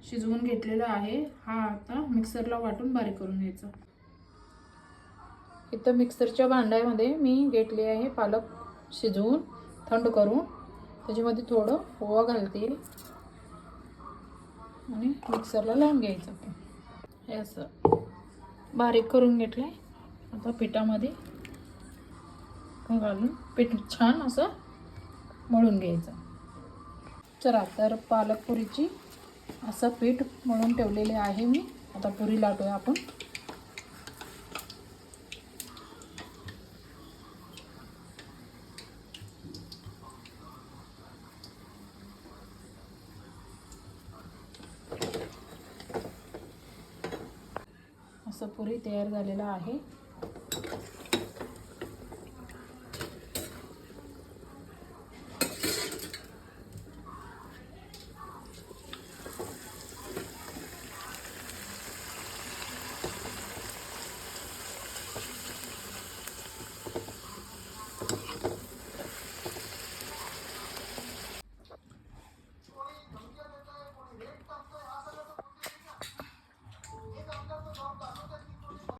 शिजवून घेतलेला आहे हा आता मिक्सरला वाटून बारीक करून घ्यायचा। इथं मिक्सरच्या भांड्यामध्ये मी घेतले आहे पालक शिजवून थंड करून, त्याच्यामध्ये थोडं ओवा घालते आणि मिक्सरला लावून घ्यायचं। हे असं बारीक करून घेतलंय। आता पिठामध्ये घालून पीठ छान असं मळून घ्यायचं। चला तर पालक पुरीची असं पीठ मळून ठेवलेले आहे मी। आता पुरी लाटूया आपण। असं पुरी तयार झालेला आहे।